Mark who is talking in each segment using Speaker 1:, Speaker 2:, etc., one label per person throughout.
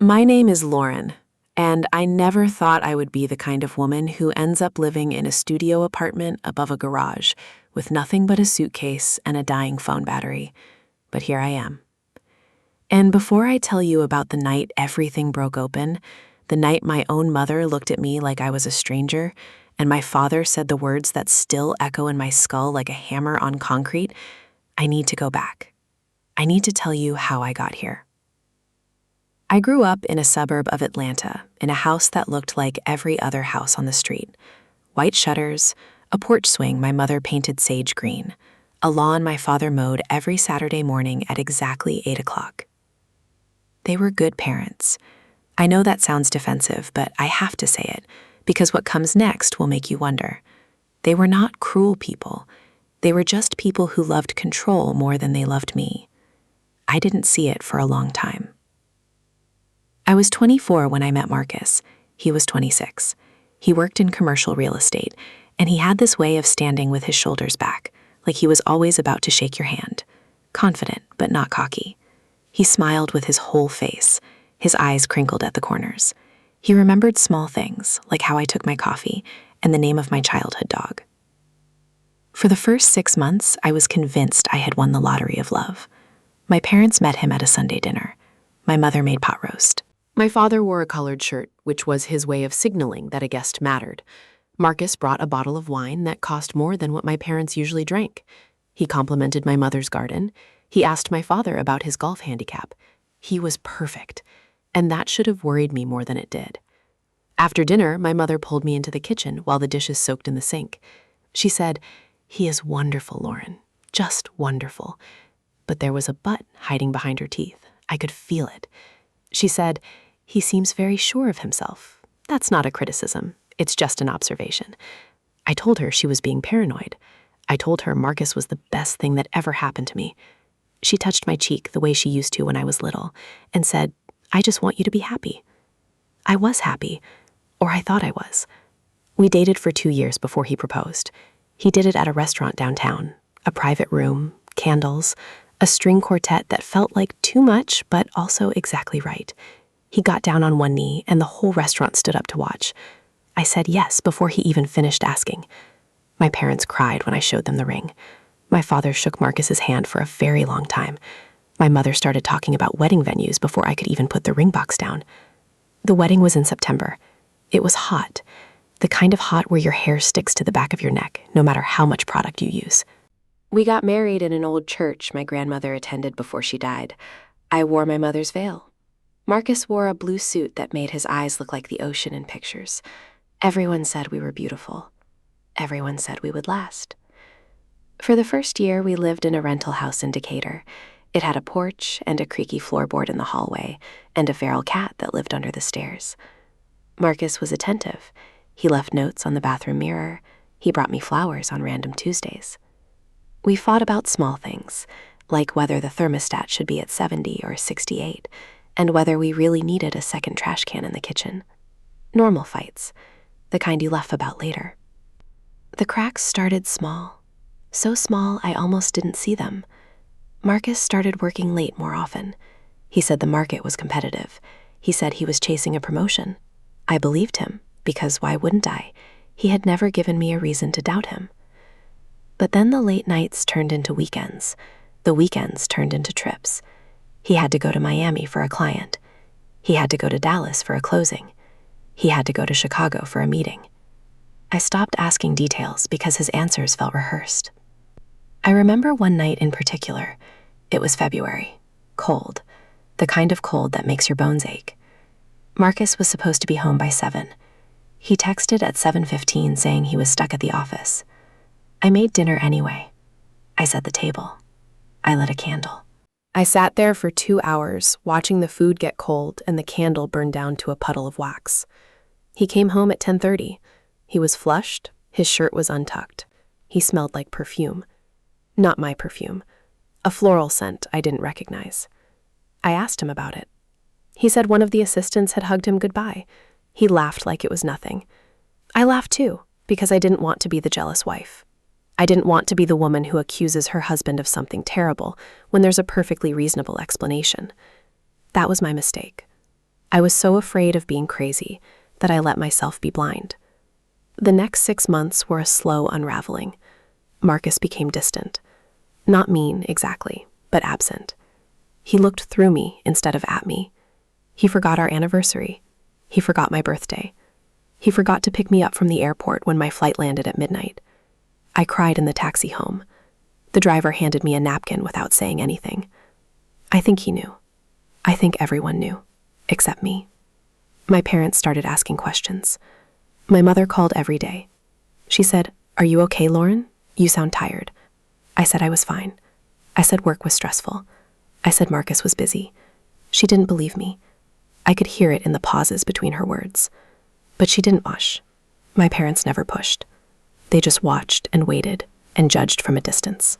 Speaker 1: My name is Lauren, and I never thought I would be the kind of woman who ends up living in a studio apartment above a garage with nothing but a suitcase and a dying phone battery. But here I am. And before I tell you about the night everything broke open, the night my own mother looked at me like I was a stranger, and my father said the words that still echo in my skull like a hammer on concrete, I need to go back. I need to tell you how I got here. I grew up in a suburb of Atlanta, in a house that looked like every other house on the street. White shutters, a porch swing my mother painted sage green, a lawn my father mowed every Saturday morning at exactly 8 o'clock. They were good parents. I know that sounds defensive, but I have to say it, because what comes next will make you wonder. They were not cruel people. They were just people who loved control more than they loved me. I didn't see it for a long time. I was 24 when I met Marcus. He was 26. He worked in commercial real estate, and he had this way of standing with his shoulders back, like he was always about to shake your hand. Confident, but not cocky. He smiled with his whole face, his eyes crinkled at the corners. He remembered small things, like how I took my coffee and the name of my childhood dog. For the first 6 months, I was convinced I had won the lottery of love. My parents met him at a Sunday dinner. My mother made pot roast. My father wore a colored shirt, which was his way of signaling that a guest mattered. Marcus brought a bottle of wine that cost more than what my parents usually drank. He complimented my mother's garden. He asked my father about his golf handicap. He was perfect, and that should have worried me more than it did. After dinner, my mother pulled me into the kitchen while the dishes soaked in the sink. She said, "He is wonderful, Lauren, just wonderful." But there was a but hiding behind her teeth. I could feel it. She said, "He seems very sure of himself." That's not a criticism. It's just an observation. I told her she was being paranoid. I told her Marcus was the best thing that ever happened to me. She touched my cheek the way she used to when I was little and said, "I just want you to be happy." I was happy, or I thought I was. We dated for 2 years before he proposed. He did it at a restaurant downtown, a private room, candles, a string quartet that felt like too much, but also exactly right. He got down on one knee, and the whole restaurant stood up to watch. I said yes before he even finished asking. My parents cried when I showed them the ring. My father shook Marcus's hand for a very long time. My mother started talking about wedding venues before I could even put the ring box down. The wedding was in September. It was hot, the kind of hot where your hair sticks to the back of your neck, no matter how much product you use. We got married in an old church my grandmother attended before she died. I wore my mother's veil. Marcus wore a blue suit that made his eyes look like the ocean in pictures. Everyone said we were beautiful. Everyone said we would last. For the first year, we lived in a rental house in Decatur. It had a porch and a creaky floorboard in the hallway, and a feral cat that lived under the stairs. Marcus was attentive. He left notes on the bathroom mirror. He brought me flowers on random Tuesdays. We fought about small things, like whether the thermostat should be at 70 or 68, and whether we really needed a second trash can in the kitchen. Normal fights, the kind you laugh about later. The cracks started small, so small I almost didn't see them. Marcus started working late more often. He said the market was competitive. He said he was chasing a promotion. I believed him, because why wouldn't I? He had never given me a reason to doubt him. But then the late nights turned into weekends. The weekends turned into trips. He had to go to Miami for a client. He had to go to Dallas for a closing. He had to go to Chicago for a meeting. I stopped asking details because his answers felt rehearsed. I remember one night in particular. It was February. Cold. The kind of cold that makes your bones ache. Marcus was supposed to be home by 7. He texted at 7:15 saying he was stuck at the office. I made dinner anyway. I set the table. I lit a candle. I sat there for 2 hours, watching the food get cold and the candle burn down to a puddle of wax. He came home at 10:30. He was flushed. His shirt was untucked. He smelled like perfume. Not my perfume. A floral scent I didn't recognize. I asked him about it. He said one of the assistants had hugged him goodbye. He laughed like it was nothing. I laughed too, because I didn't want to be the jealous wife. I didn't want to be the woman who accuses her husband of something terrible when there's a perfectly reasonable explanation. That was my mistake. I was so afraid of being crazy that I let myself be blind. The next 6 months were a slow unraveling. Marcus became distant. Not mean, exactly, but absent. He looked through me instead of at me. He forgot our anniversary. He forgot my birthday. He forgot to pick me up from the airport when my flight landed at midnight. I cried in the taxi home. The driver handed me a napkin without saying anything. I think he knew. I think everyone knew, except me. My parents started asking questions. My mother called every day. She said, "Are you okay, Lauren? You sound tired." I said I was fine. I said work was stressful. I said Marcus was busy. She didn't believe me. I could hear it in the pauses between her words. But she didn't push. My parents never pushed. They just watched and waited and judged from a distance.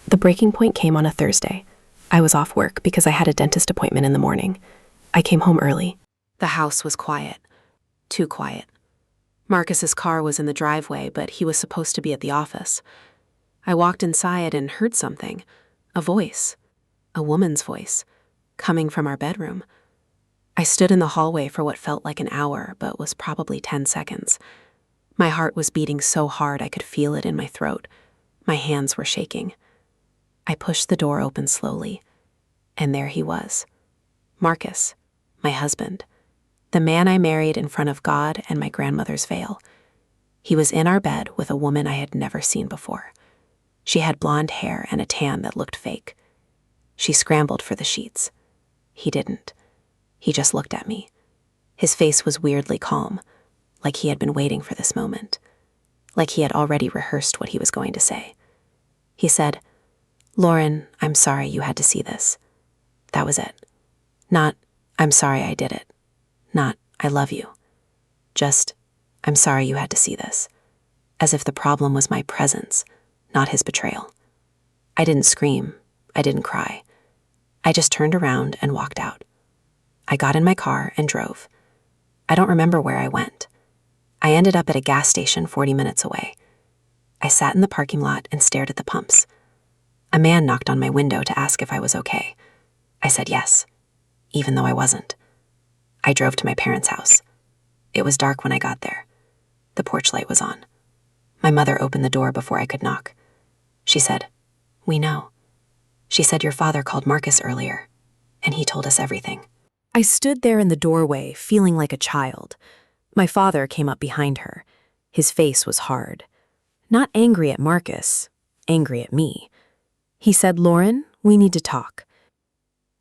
Speaker 1: The breaking point came on a Thursday. I was off work because I had a dentist appointment in the morning. I came home early. The house was quiet. Too quiet. Marcus's car was in the driveway, but he was supposed to be at the office. I walked inside and heard something. A voice. A woman's voice. Coming from our bedroom. I stood in the hallway for what felt like an hour, but was probably 10 seconds. My heart was beating so hard I could feel it in my throat. My hands were shaking. I pushed the door open slowly, and there he was. Marcus, my husband. The man I married in front of God and my grandmother's veil. He was in our bed with a woman I had never seen before. She had blonde hair and a tan that looked fake. She scrambled for the sheets. He didn't. He just looked at me. His face was weirdly calm, like he had been waiting for this moment, like he had already rehearsed what he was going to say. He said, "Lauren, I'm sorry you had to see this." That was it. Not, "I'm sorry I did it." Not, "I love you." Just, "I'm sorry you had to see this." As if the problem was my presence, not his betrayal. I didn't scream. I didn't cry. I just turned around and walked out. I got in my car and drove. I don't remember where I went. I ended up at a gas station 40 minutes away. I sat in the parking lot and stared at the pumps. A man knocked on my window to ask if I was okay. I said yes, even though I wasn't. I drove to my parents' house. It was dark when I got there. The porch light was on. My mother opened the door before I could knock. She said, "We know." She said your father called Marcus earlier, and he told us everything. I stood there in the doorway, feeling like a child. My father came up behind her. His face was hard. Not angry at Marcus, angry at me. He said, "Lauren, we need to talk."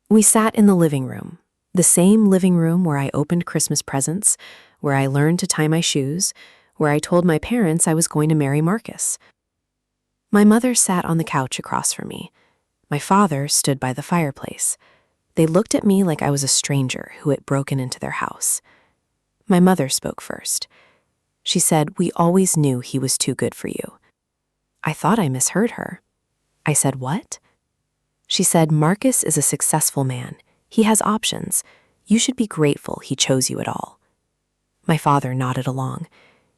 Speaker 1: We sat in the living room, the same living room where I opened Christmas presents, where I learned to tie my shoes, where I told my parents I was going to marry Marcus. My mother sat on the couch across from me. My father stood by the fireplace. They looked at me like I was a stranger who had broken into their house. My mother spoke first. She said, "We always knew he was too good for you." I thought I misheard her. I said, "What?" She said, "Marcus is a successful man. He has options. You should be grateful he chose you at all." My father nodded along.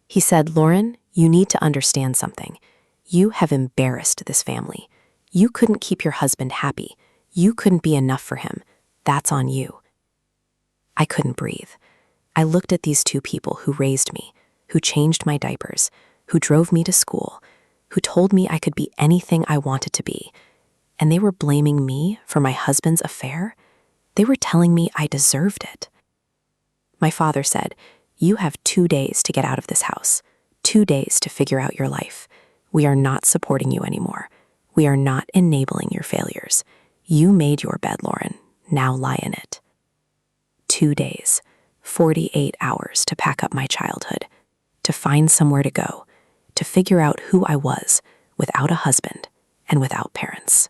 Speaker 1: He said, "Lauren, you need to understand something. You have embarrassed this family. You couldn't keep your husband happy. You couldn't be enough for him. That's on you." I couldn't breathe. I looked at these two people who raised me, who changed my diapers, who drove me to school, who told me I could be anything I wanted to be, and they were blaming me for my husband's affair. They were telling me I deserved it. My father said, "You have 2 days to get out of this house, 2 days to figure out your life. We are not supporting you anymore. We are not enabling your failures. You made your bed, Lauren. Now lie in it." 2 days, 48 hours to pack up my childhood, to find somewhere to go, to figure out who I was without a husband and without parents.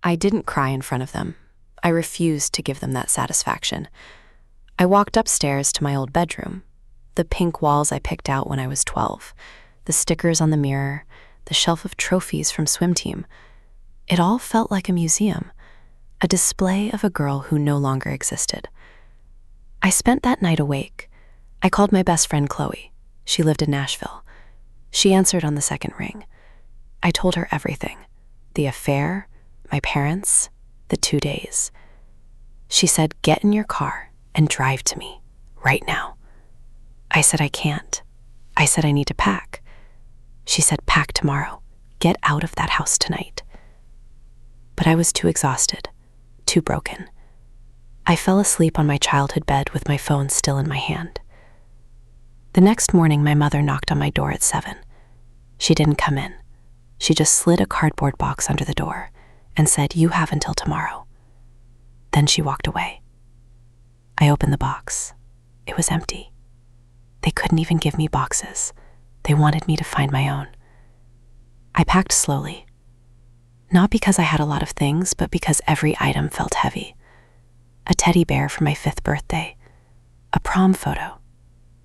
Speaker 1: I didn't cry in front of them. I refused to give them that satisfaction. I walked upstairs to my old bedroom, the pink walls I picked out when I was 12, the stickers on the mirror, the shelf of trophies from swim team. It all felt like a museum, a display of a girl who no longer existed. I spent that night awake. I called my best friend Chloe. She lived in Nashville. She answered on the second ring. I told her everything, the affair, my parents, the 2 days. She said, "Get in your car and drive to me, right now. I said I can't. I said I need to pack. She said, pack tomorrow. Get out of that house tonight. But I was too exhausted, too broken. I fell asleep on my childhood bed with my phone still in my hand. The next morning, my mother knocked on my door at 7. She didn't come in. She just slid a cardboard box under the door and said, "You have until tomorrow." Then she walked away. I opened the box. It was empty. They couldn't even give me boxes. They wanted me to find my own. I packed slowly. Not because I had a lot of things, but because every item felt heavy. A teddy bear for my 5th birthday, a prom photo,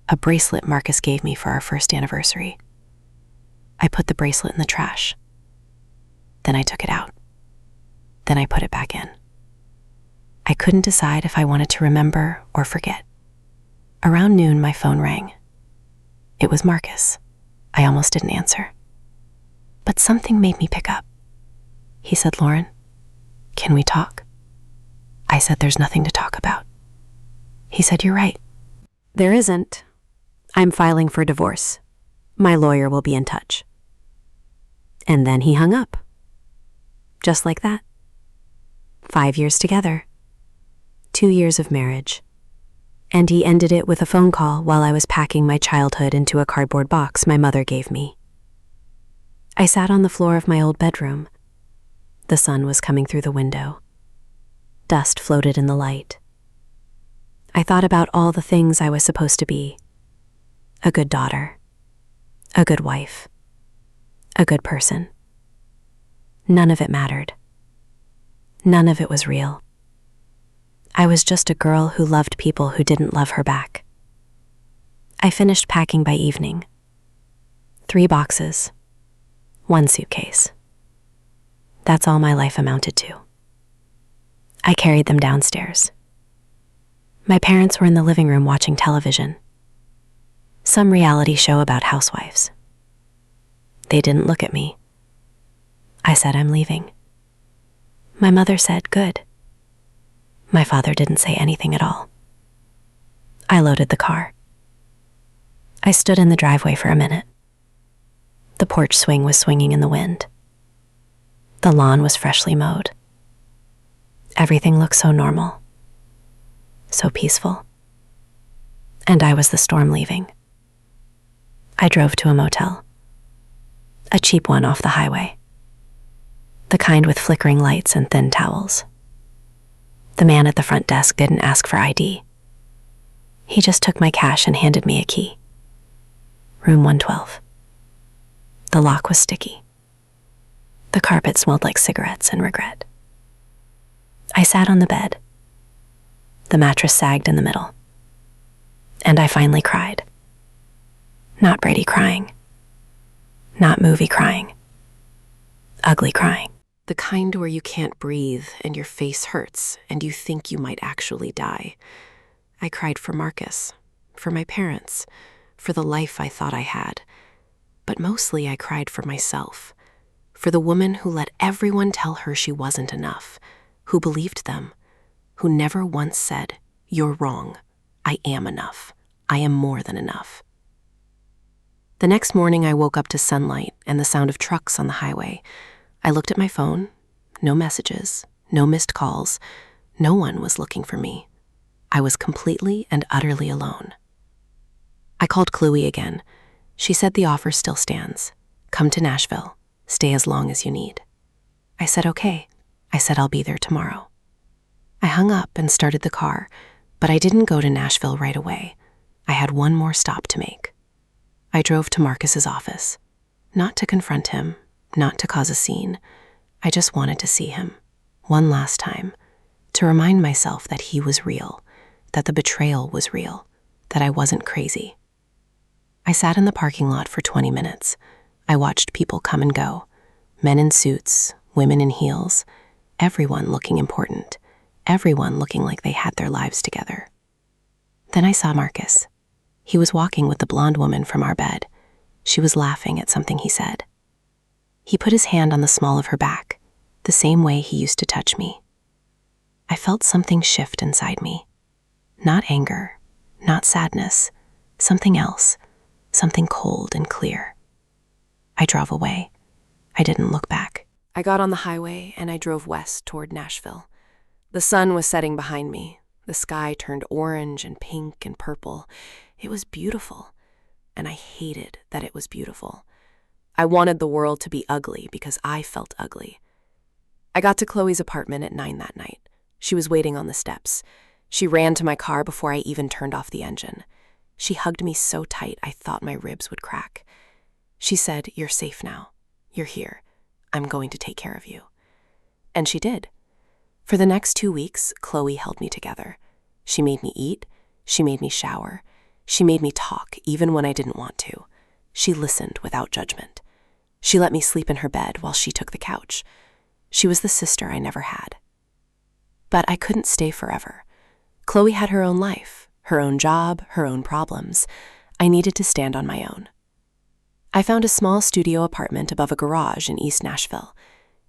Speaker 1: a bracelet Marcus gave me for our 1st anniversary. I put the bracelet in the trash. Then I took it out. Then I put it back in. I couldn't decide if I wanted to remember or forget. Around noon, my phone rang. It was Marcus. I almost didn't answer. But something made me pick up. He said, "Lauren, can we talk?" I said, "There's nothing to talk about." He said, "You're right. There isn't. I'm filing for divorce. My lawyer will be in touch." And then he hung up. Just like that. 5 years together. 2 years of marriage. And he ended it with a phone call while I was packing my childhood into a cardboard box my mother gave me. I sat on the floor of my old bedroom. The sun was coming through the window. Dust floated in the light. I thought about all the things I was supposed to be. A good daughter. A good wife. A good person. None of it mattered. None of it was real. I was just a girl who loved people who didn't love her back. I finished packing by evening. 3 boxes. 1 suitcase. That's all my life amounted to. I carried them downstairs. My parents were in the living room watching television. Some reality show about housewives. They didn't look at me. I said, "I'm leaving." My mother said, "Good." My father didn't say anything at all. I loaded the car. I stood in the driveway for a minute. The porch swing was swinging in the wind. The lawn was freshly mowed. Everything looked so normal, so peaceful. And I was the storm leaving. I drove to a motel. A cheap one off the highway. The kind with flickering lights and thin towels. The man at the front desk didn't ask for ID. He just took my cash and handed me a key. Room 112. The lock was sticky. The carpet smelled like cigarettes and regret. I sat on the bed. The mattress sagged in the middle. And I finally cried. Not Brady crying. Not movie crying. Ugly crying. The kind where you can't breathe and your face hurts and you think you might actually die. I cried for Marcus, for my parents, for the life I thought I had. But mostly I cried for myself, for the woman who let everyone tell her she wasn't enough, who believed them, who never once said, "You're wrong. I am enough. I am more than enough." The next morning I woke up to sunlight and the sound of trucks on the highway. I looked at my phone. No messages, no missed calls. No one was looking for me. I was completely and utterly alone. I called Chloe again. She said the offer still stands. Come to Nashville. Stay as long as you need. I said, "Okay." I said, "I'll be there tomorrow." I hung up and started the car, but I didn't go to Nashville right away. I had one more stop to make. I drove to Marcus's office, not to confront him, not to cause a scene. I just wanted to see him, one last time, to remind myself that he was real, that the betrayal was real, that I wasn't crazy. I sat in the parking lot for 20 minutes. I watched people come and go, men in suits, women in heels, everyone looking important, everyone looking like they had their lives together. Then I saw Marcus. He was walking with the blonde woman from our bed. She was laughing at something he said. He put his hand on the small of her back, the same way he used to touch me. I felt something shift inside me. Not anger, not sadness, something else, something cold and clear. I drove away. I didn't look back. I got on the highway and I drove west toward Nashville. The sun was setting behind me. The sky turned orange and pink and purple. It was beautiful, and I hated that it was beautiful. I wanted the world to be ugly because I felt ugly. I got to Chloe's apartment at 9 that night. She was waiting on the steps. She ran to my car before I even turned off the engine. She hugged me so tight I thought my ribs would crack. She said, "You're safe now. You're here. I'm going to take care of you." And she did. For the next 2 weeks, Chloe held me together. She made me eat. She made me shower. She made me talk even when I didn't want to. She listened without judgment. She let me sleep in her bed while she took the couch. She was the sister I never had. But I couldn't stay forever. Chloe had her own life, her own job, her own problems. I needed to stand on my own. I found a small studio apartment above a garage in East Nashville.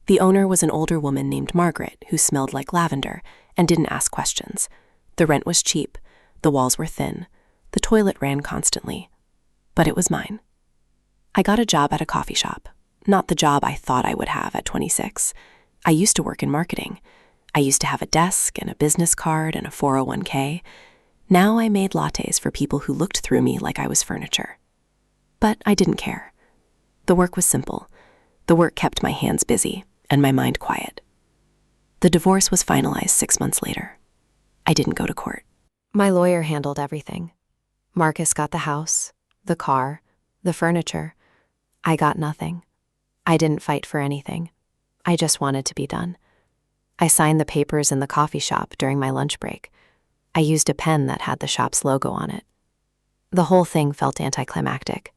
Speaker 1: The owner was an older woman named Margaret who smelled like lavender and didn't ask questions. The rent was cheap, the walls were thin, the toilet ran constantly. But it was mine. I got a job at a coffee shop, not the job I thought I would have at 26. I used to work in marketing. I used to have a desk and a business card and a 401k. Now I made lattes for people who looked through me like I was furniture. But I didn't care. The work was simple. The work kept my hands busy and my mind quiet. The divorce was finalized 6 months later. I didn't go to court. My lawyer handled everything. Marcus got the house, the car, the furniture. I got nothing. I didn't fight for anything. I just wanted to be done. I signed the papers in the coffee shop during my lunch break. I used a pen that had the shop's logo on it. The whole thing felt anticlimactic.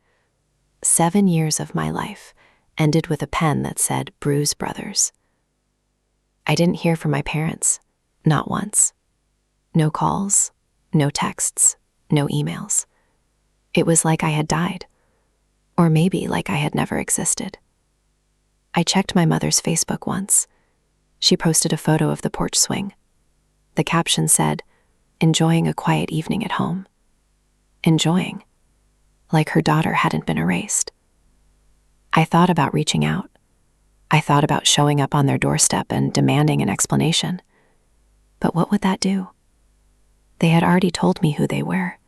Speaker 1: 7 years of my life ended with a pen that said Bruise Brothers. I didn't hear from my parents, not once. No calls, no texts, no emails. It was like I had died, or maybe like I had never existed. I checked my mother's Facebook once. She posted a photo of the porch swing. The caption said, "Enjoying a quiet evening at home." Enjoying, like her daughter hadn't been erased. I thought about reaching out. I thought about showing up on their doorstep and demanding an explanation. But what would that do? They had already told me who they were.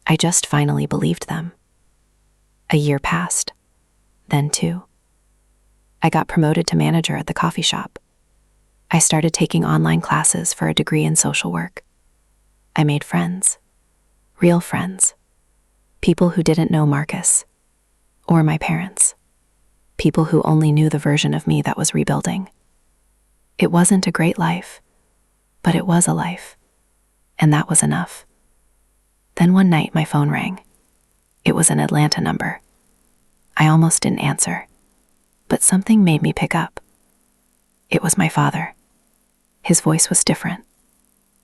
Speaker 1: I just finally believed them. A year passed, then 2. I got promoted to manager at the coffee shop. I started taking online classes for a degree in social work. I made friends, real friends, people who didn't know Marcus or my parents, people who only knew the version of me that was rebuilding. It wasn't a great life, but it was a life, and that was enough. Then one night my phone rang. It was an Atlanta number. I almost didn't answer, but something made me pick up. It was my father. His voice was different,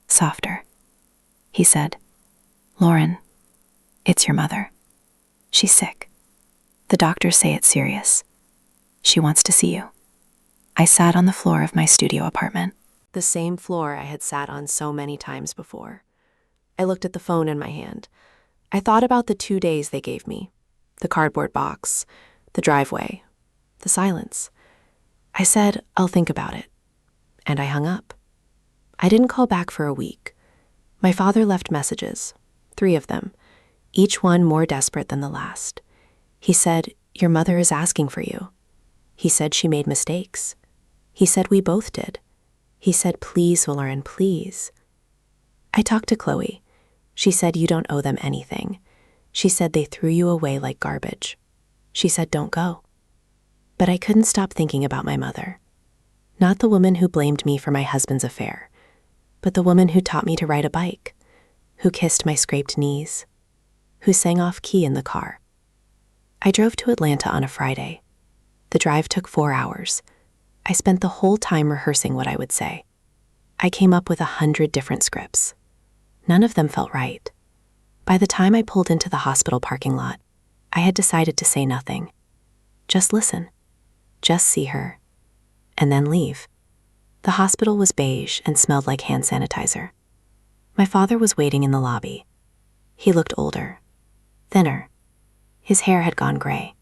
Speaker 1: softer. He said, "Lauren, it's your mother. She's sick. The doctors say it's serious. She wants to see you." I sat on the floor of my studio apartment, the same floor I had sat on so many times before. I looked at the phone in my hand. I thought about the 2 days they gave me, the cardboard box, the driveway, the silence. I said, "I'll think about it," and I hung up. I didn't call back for a week. My father left messages, 3 of them, each one more desperate than the last. He said, "Your mother is asking for you." He said she made mistakes. He said we both did. He said, "Please, Lauren, please." I talked to Chloe. She said, "You don't owe them anything." She said they threw you away like garbage. She said, "Don't go." But I couldn't stop thinking about my mother. Not the woman who blamed me for my husband's affair, but the woman who taught me to ride a bike, who kissed my scraped knees, who sang off key in the car. I drove to Atlanta on a Friday. The drive took 4 hours. I spent the whole time rehearsing what I would say. I came up with 100 different scripts. None of them felt right. By the time I pulled into the hospital parking lot, I had decided to say nothing. Just listen. Just see her. And then leave. The hospital was beige and smelled like hand sanitizer. My father was waiting in the lobby. He looked older, thinner. His hair had gone gray.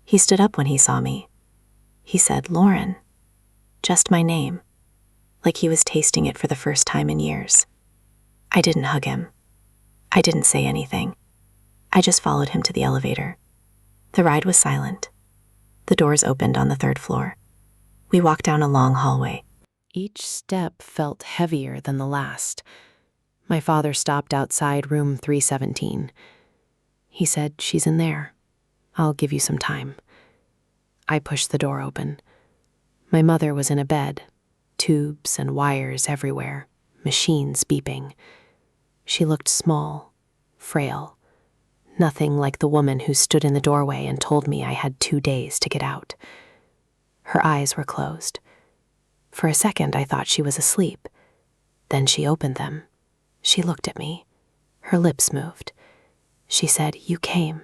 Speaker 1: He stood up when he saw me. He said, "Lauren," just my name, like he was tasting it for the first time in years. I didn't hug him. I didn't say anything. I just followed him to the elevator. The ride was silent. The doors opened on the third floor. We walked down a long hallway. Each step felt heavier than the last. My father stopped outside room 317. He said, "She's in there. I'll give you some time." I pushed the door open. My mother was in a bed, tubes and wires everywhere, machines beeping. She looked small, frail, nothing like the woman who stood in the doorway and told me I had 2 days to get out. Her eyes were closed. For a second, I thought she was asleep. Then she opened them. She looked at me. Her lips moved. She said, "You came."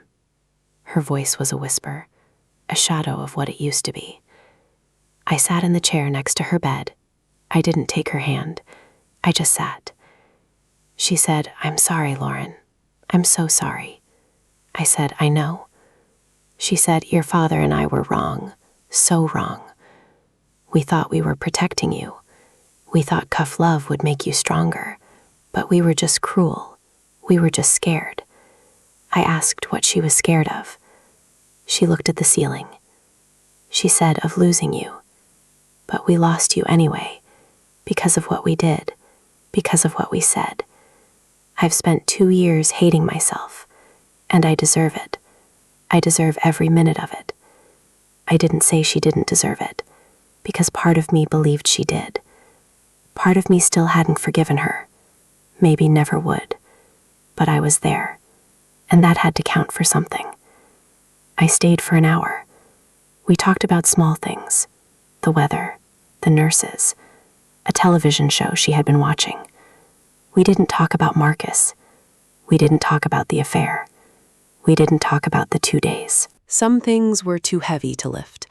Speaker 1: Her voice was a whisper, a shadow of what it used to be. I sat in the chair next to her bed. I didn't take her hand. I just sat. She said, "I'm sorry, Lauren. I'm so sorry." I said, "I know." She said, "Your father and I were wrong, so wrong. We thought we were protecting you. We thought cuff love would make you stronger, but we were just cruel. We were just scared." I asked what she was scared of. She looked at the ceiling. She said, "Of losing you. But we lost you anyway, because of what we did, because of what we said. I've spent 2 years hating myself, and I deserve it. I deserve every minute of it." I didn't say she didn't deserve it, because part of me believed she did. Part of me still hadn't forgiven her, maybe never would, but I was there, and that had to count for something. I stayed for an hour. We talked about small things, the weather, the nurses, a television show she had been watching. We didn't talk about Marcus. We didn't talk about the affair. We didn't talk about the 2 days. Some things were too heavy to lift.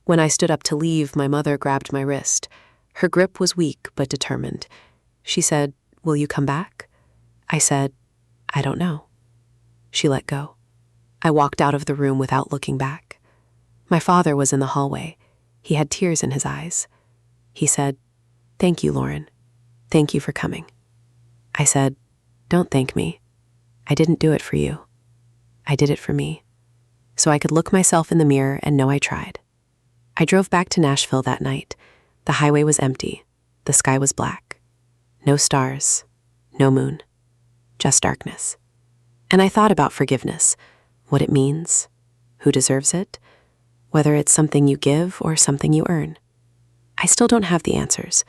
Speaker 1: When I stood up to leave, my mother grabbed my wrist. Her grip was weak but determined. She said, "Will you come back?" I said, "I don't know." She let go. I walked out of the room without looking back. My father was in the hallway. He had tears in his eyes. He said, "Thank you, Lauren. Thank you for coming." I said, "Don't thank me. I didn't do it for you. I did it for me, so I could look myself in the mirror and know I tried." I drove back to Nashville that night. The highway was empty. The sky was black. No stars, no moon, just darkness. And I thought about forgiveness, what it means, who deserves it, whether it's something you give or something you earn. I still don't have the answers.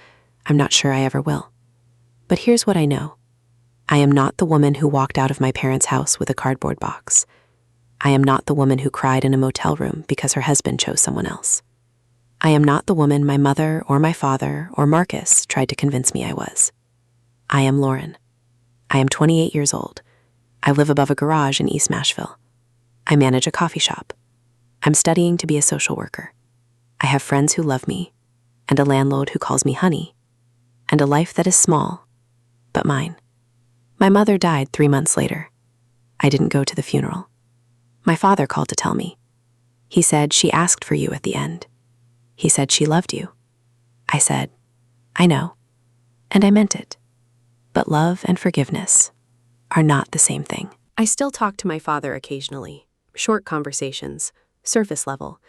Speaker 1: I'm not sure I ever will. But here's what I know. I am not the woman who walked out of my parents' house with a cardboard box. I am not the woman who cried in a motel room because her husband chose someone else. I am not the woman my mother or my father or Marcus tried to convince me I was. I am Lauren. I am 28 years old. I live above a garage in East Nashville. I manage a coffee shop. I'm studying to be a social worker. I have friends who love me, and a landlord who calls me honey, and a life that is small, but mine. My mother died 3 months later. I didn't go to the funeral. My father called to tell me. He said she asked for you at the end. He said she loved you. I said, "I know," and I meant it. But love and forgiveness are not the same thing. I still talk to my father occasionally, short conversations, surface level.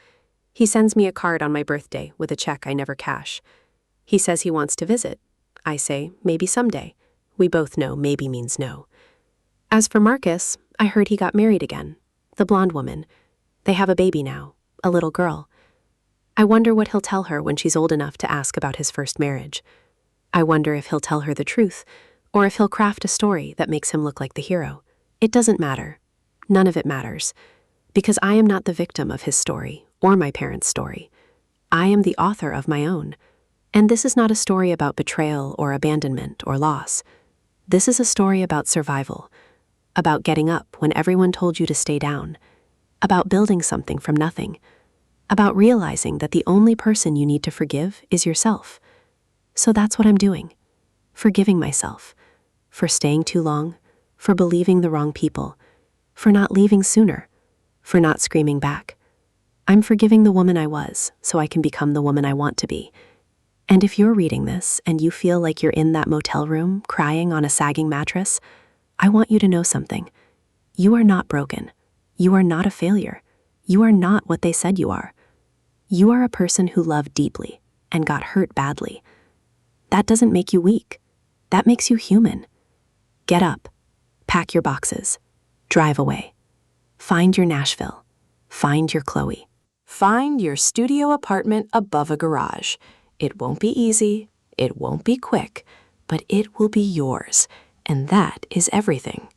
Speaker 1: He sends me a card on my birthday with a check I never cash. He says he wants to visit. I say, maybe someday. We both know maybe means no. As for Marcus, I heard he got married again. The blonde woman. They have a baby now, a little girl. I wonder what he'll tell her when she's old enough to ask about his first marriage. I wonder if he'll tell her the truth, or if he'll craft a story that makes him look like the hero. It doesn't matter. None of it matters. Because I am not the victim of his story, or my parents' story. I am the author of my own. And this is not a story about betrayal or abandonment or loss. This is a story about survival, about getting up when everyone told you to stay down, about building something from nothing, about realizing that the only person you need to forgive is yourself. So that's what I'm doing, forgiving myself, for staying too long, for believing the wrong people, for not leaving sooner, for not screaming back. I'm forgiving the woman I was so I can become the woman I want to be. And if you're reading this and you feel like you're in that motel room crying on a sagging mattress, I want you to know something. You are not broken. You are not a failure. You are not what they said you are. You are a person who loved deeply and got hurt badly. That doesn't make you weak. That makes you human. Get up, pack your boxes, drive away. Find your Nashville. Find your Chloe. Find your studio apartment above a garage. It won't be easy, it won't be quick, but it will be yours, and that is everything.